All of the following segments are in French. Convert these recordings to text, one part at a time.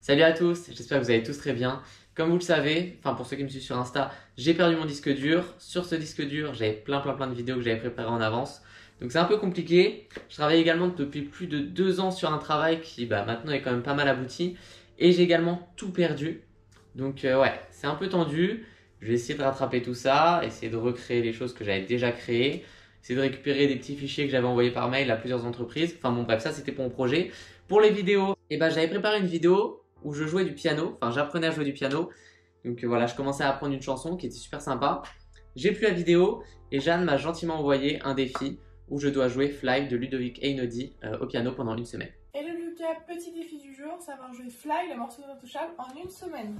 Salut à tous, j'espère que vous allez tous très bien. Comme vous le savez, enfin pour ceux qui me suivent sur Insta, j'ai perdu mon disque dur. Sur ce disque dur, j'avais plein de vidéos que j'avais préparées en avance. Donc c'est un peu compliqué. Je travaille également depuis plus de 2 ans sur un travail qui maintenant est quand même pas mal abouti. Et j'ai également tout perdu. Donc ouais, c'est un peu tendu. Je vais essayer de rattraper tout ça, essayer de recréer les choses que j'avais déjà créées. Essayer de récupérer des petits fichiers que j'avais envoyés par mail à plusieurs entreprises. Enfin bon bref, ça c'était pour mon projet. Pour les vidéos, j'avais préparé une vidéo où je jouais du piano, enfin j'apprenais à jouer du piano. Donc voilà, je commençais à apprendre une chanson qui était super sympa. J'ai plus la vidéo et Jeanne m'a gentiment envoyé un défi où je dois jouer Fly de Ludovic Einaudi au piano pendant 1 semaine. Hello Lucas, petit défi du jour, savoir jouer Fly, le morceau d'Intouchable, en 1 semaine.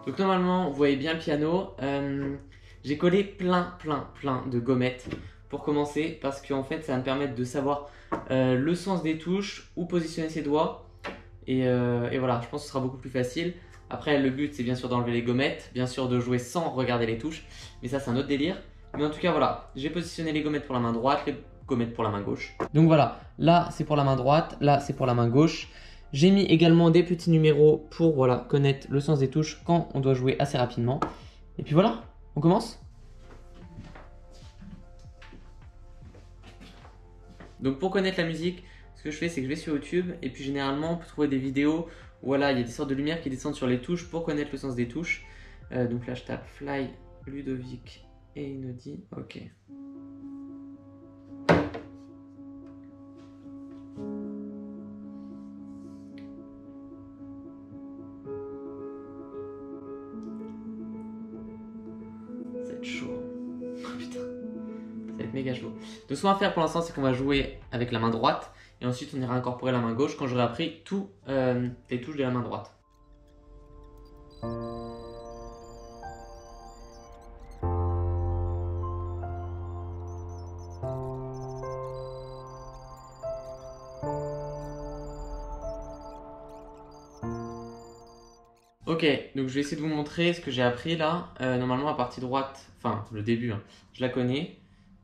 Donc normalement, vous voyez bien le piano. J'ai collé plein de gommettes pour commencer parce qu'en fait, ça va me permettre de savoir le sens des touches, où positionner ses doigts. Et voilà, je pense que ce sera beaucoup plus facile. Après, le but, c'est bien sûr d'enlever les gommettes, bien sûr de jouer sans regarder les touches. Mais ça, c'est un autre délire. Mais en tout cas, voilà, j'ai positionné les gommettes pour la main droite, les gommettes pour la main gauche. Donc voilà, là, c'est pour la main droite, là, c'est pour la main gauche. J'ai mis également des petits numéros pour connaître le sens des touches quand on doit jouer assez rapidement. Et puis voilà, on commence. Donc pour connaître la musique, ce que je fais, c'est que je vais sur YouTube et puis généralement on peut trouver des vidéos où il y a des sortes de lumière qui descendent sur les touches pour connaître le sens des touches. Donc là je tape Fly Ludovic Einaudi. Ok. Chaud. Oh putain, ça va être méga chaud. Donc ce qu'on va faire pour l'instant, c'est qu'on va jouer avec la main droite et ensuite on ira incorporer la main gauche quand j'aurai appris toutes les touches de la main droite. Ok, donc je vais essayer de vous montrer ce que j'ai appris là. Normalement, la partie droite, enfin le début, je la connais.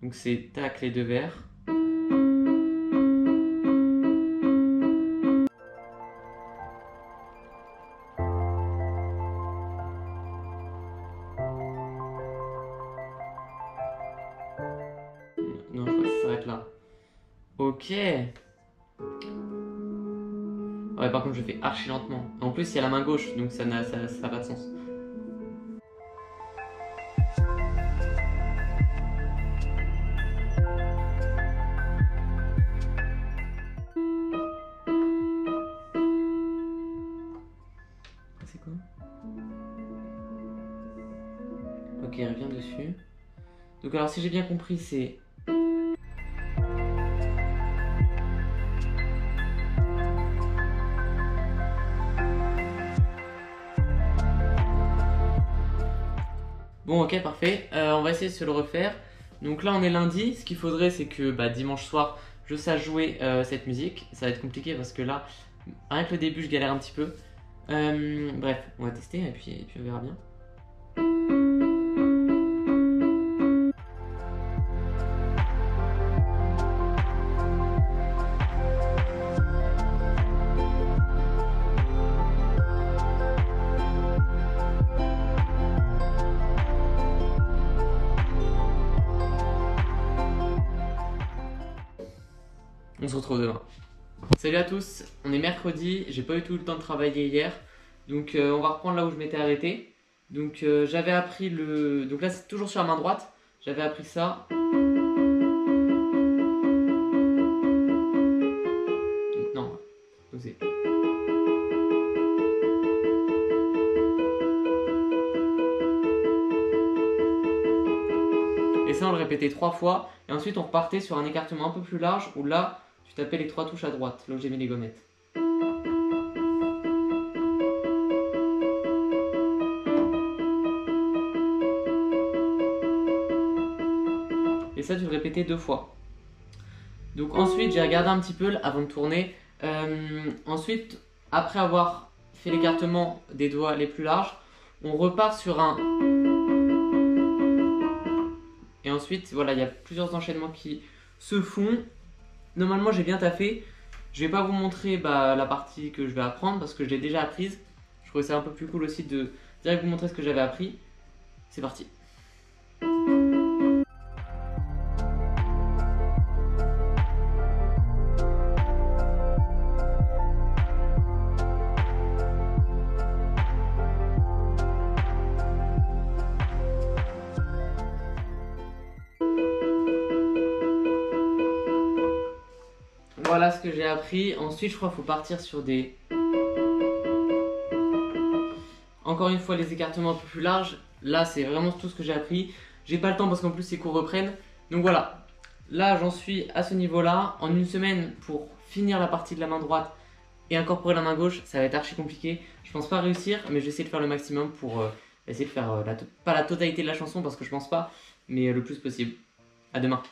Donc c'est tac, les deux verres. Non, je crois que ça s'arrête là. Ok. Ouais, par contre, je fais archi lentement. En plus, il y a la main gauche, donc ça n'a pas de sens. C'est quoi? Ok, revient dessus. Donc alors, si j'ai bien compris, c'est... Bon, ok, parfait. On va essayer de se le refaire. Donc là, on est lundi. Ce qu'il faudrait, c'est que dimanche soir, je sache jouer cette musique. Ça va être compliqué parce que là, rien que le début, je galère un petit peu. Bref, on va tester et puis on verra bien. On se retrouve demain. Salut à tous, on est mercredi, j'ai pas eu tout le temps de travailler hier. Donc on va reprendre là où je m'étais arrêté. Donc j'avais appris le... Donc là c'est toujours sur la main droite. J'avais appris ça. Non, donc c'est... Et ça on le répétait répéter 3 fois. Et ensuite, on repartait sur un écartement un peu plus large où là, tu tapais les 3 touches à droite, là où j'ai mis les gommettes. Et ça, tu le répétais 2 fois. Donc ensuite, j'ai regardé un petit peu avant de tourner. Ensuite, après avoir fait l'écartement des doigts les plus larges, on repart sur un... Et ensuite, voilà, il y a plusieurs enchaînements qui se font. Normalement, j'ai bien taffé. Je vais pas vous montrer la partie que je vais apprendre parce que je l'ai déjà apprise. Je trouvais ça un peu plus cool aussi de direct vous montrer ce que j'avais appris. C'est parti. Voilà ce que j'ai appris. Ensuite, je crois qu'il faut partir sur des... Encore une fois, les écartements un peu plus larges. Là, c'est vraiment tout ce que j'ai appris. J'ai pas le temps parce qu'en plus, ces cours reprennent. Donc voilà. Là, j'en suis à ce niveau-là. En une semaine, pour finir la partie de la main droite et incorporer la main gauche, ça va être archi compliqué. Je pense pas réussir, mais je vais essayer de faire le maximum pour essayer de faire pas la totalité de la chanson parce que je pense pas, mais le plus possible. À demain.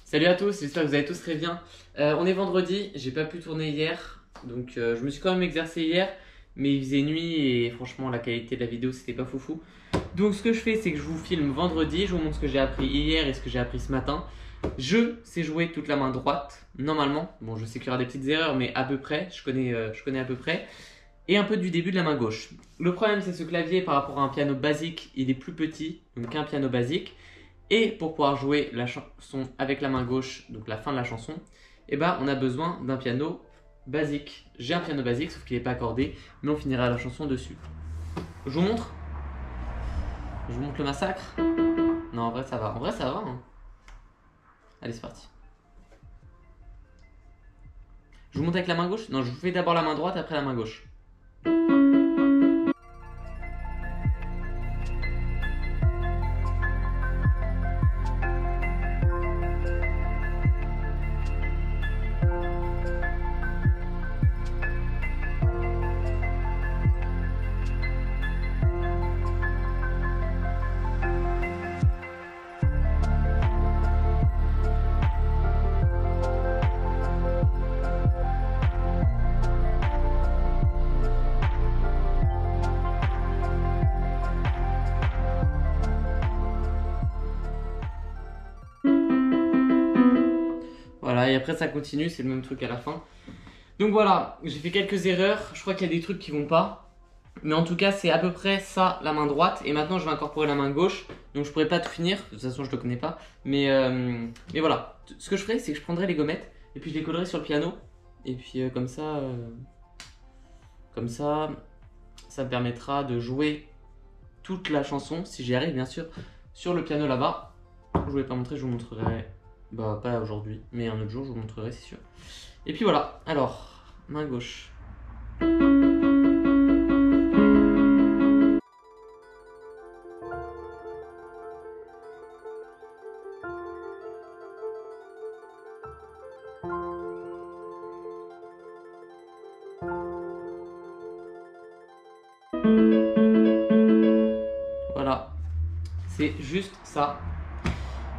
Salut à tous, j'espère que vous allez tous très bien. On est vendredi, j'ai pas pu tourner hier, donc je me suis quand même exercé hier, mais il faisait nuit et franchement la qualité de la vidéo c'était pas foufou. Donc ce que je fais, c'est que je vous filme vendredi, je vous montre ce que j'ai appris hier et ce que j'ai appris ce matin. Je sais jouer toute la main droite, normalement. Bon, je sais qu'il y aura des petites erreurs, mais à peu près, je connais à peu près. Et un peu du début de la main gauche. Le problème, c'est ce clavier par rapport à un piano basique, il est plus petit, donc qu'un piano basique. Et pour pouvoir jouer la chanson avec la main gauche, donc la fin de la chanson, eh ben, on a besoin d'un piano basique. J'ai un piano basique, sauf qu'il n'est pas accordé, mais on finira la chanson dessus. Je vous montre. Je vous montre le massacre. Non, en vrai ça va. En vrai ça va. Hein. Allez, c'est parti. Je vous montre avec la main gauche. Non, je vous fais d'abord la main droite, après la main gauche. Voilà, et après ça continue, c'est le même truc à la fin. Donc voilà, j'ai fait quelques erreurs, je crois qu'il y a des trucs qui vont pas. Mais en tout cas, c'est à peu près ça, la main droite. Et maintenant, je vais incorporer la main gauche. Donc je pourrais pas tout finir, de toute façon je le connais pas. Mais voilà, ce que je ferai, c'est que je prendrai les gommettes et puis je les collerai sur le piano. Et puis comme ça, ça me permettra de jouer toute la chanson, si j'y arrive bien sûr, sur le piano là-bas. Je ne vous l'ai pas montré, je vous montrerai, pas aujourd'hui, mais un autre jour je vous montrerai, c'est sûr. Et puis voilà, alors, main gauche. Voilà, c'est juste ça.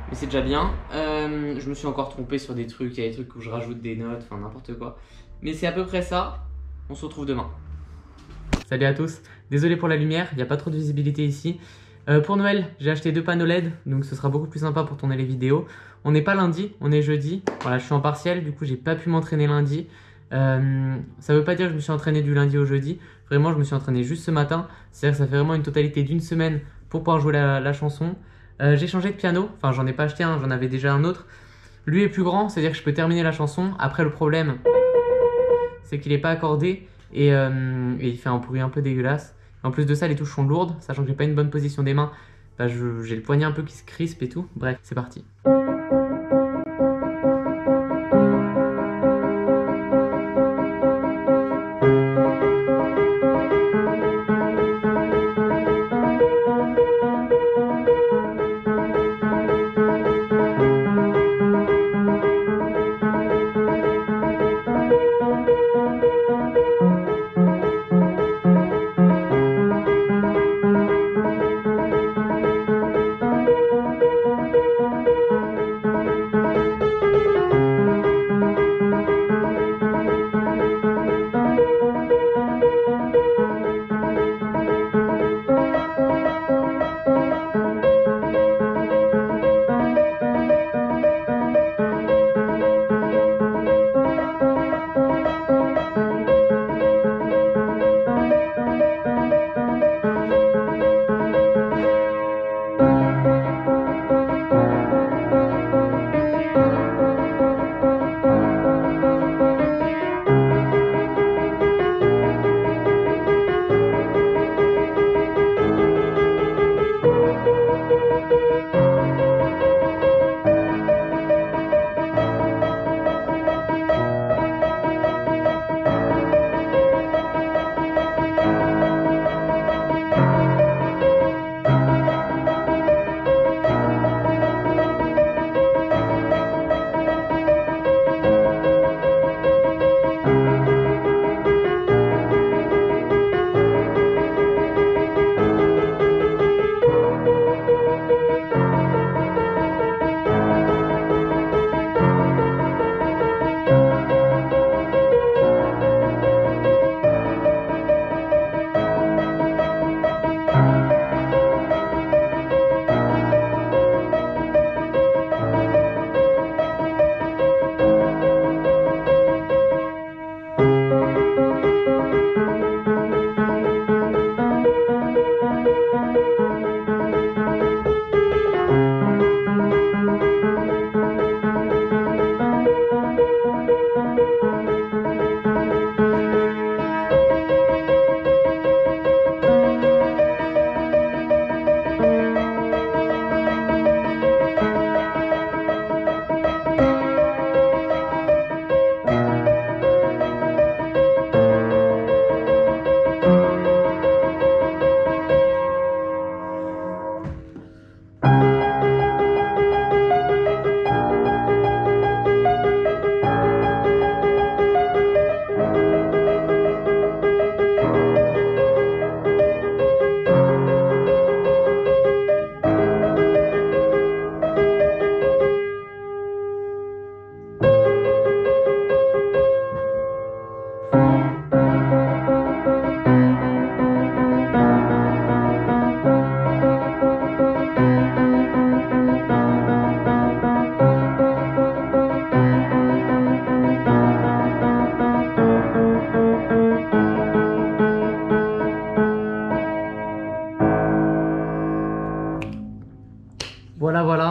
Mais c'est déjà bien. Je me suis encore trompé sur des trucs, il y a des trucs où je rajoute des notes, enfin n'importe quoi. Mais c'est à peu près ça. On se retrouve demain. Salut à tous. Désolé pour la lumière, il n'y a pas trop de visibilité ici. Pour Noël, j'ai acheté 2 panneaux LED, donc ce sera beaucoup plus sympa pour tourner les vidéos. On n'est pas lundi, on est jeudi. Voilà, je suis en partiel, du coup j'ai pas pu m'entraîner lundi. Ça veut pas dire que je me suis entraîné du lundi au jeudi. Vraiment, je me suis entraîné juste ce matin. C'est-à-dire que ça fait vraiment une totalité d'une semaine pour pouvoir jouer la chanson. J'ai changé de piano, enfin j'en ai pas acheté un, j'en avais déjà un autre. Lui est plus grand, c'est-à-dire que je peux terminer la chanson. Après le problème, c'est qu'il est pas accordé et il fait un bruit un peu dégueulasse. En plus de ça, les touches sont lourdes, sachant que j'ai pas une bonne position des mains. J'ai le poignet un peu qui se crispe et tout. Bref, c'est parti.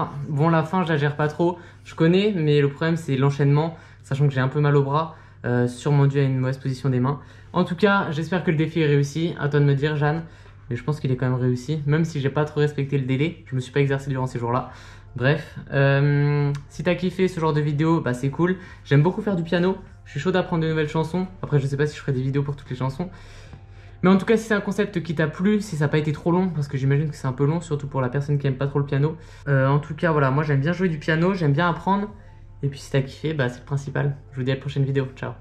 voilà. Bon, la fin, je la gère pas trop. Je connais, mais le problème, c'est l'enchaînement, sachant que j'ai un peu mal au bras, sûrement dû à une mauvaise position des mains. En tout cas, j'espère que le défi est réussi. À toi de me dire, Jeanne. Mais je pense qu'il est quand même réussi, même si j'ai pas trop respecté le délai. Je me suis pas exercé durant ces jours-là. Bref, si t'as kiffé ce genre de vidéo, bah c'est cool. J'aime beaucoup faire du piano. Je suis chaud d'apprendre de nouvelles chansons. Après, je sais pas si je ferai des vidéos pour toutes les chansons. Mais en tout cas, si c'est un concept qui t'a plu, si ça n'a pas été trop long, parce que j'imagine que c'est un peu long, surtout pour la personne qui aime pas trop le piano. En tout cas, voilà, moi j'aime bien jouer du piano, j'aime bien apprendre. Et puis si t'as kiffé, bah c'est le principal. Je vous dis à la prochaine vidéo. Ciao.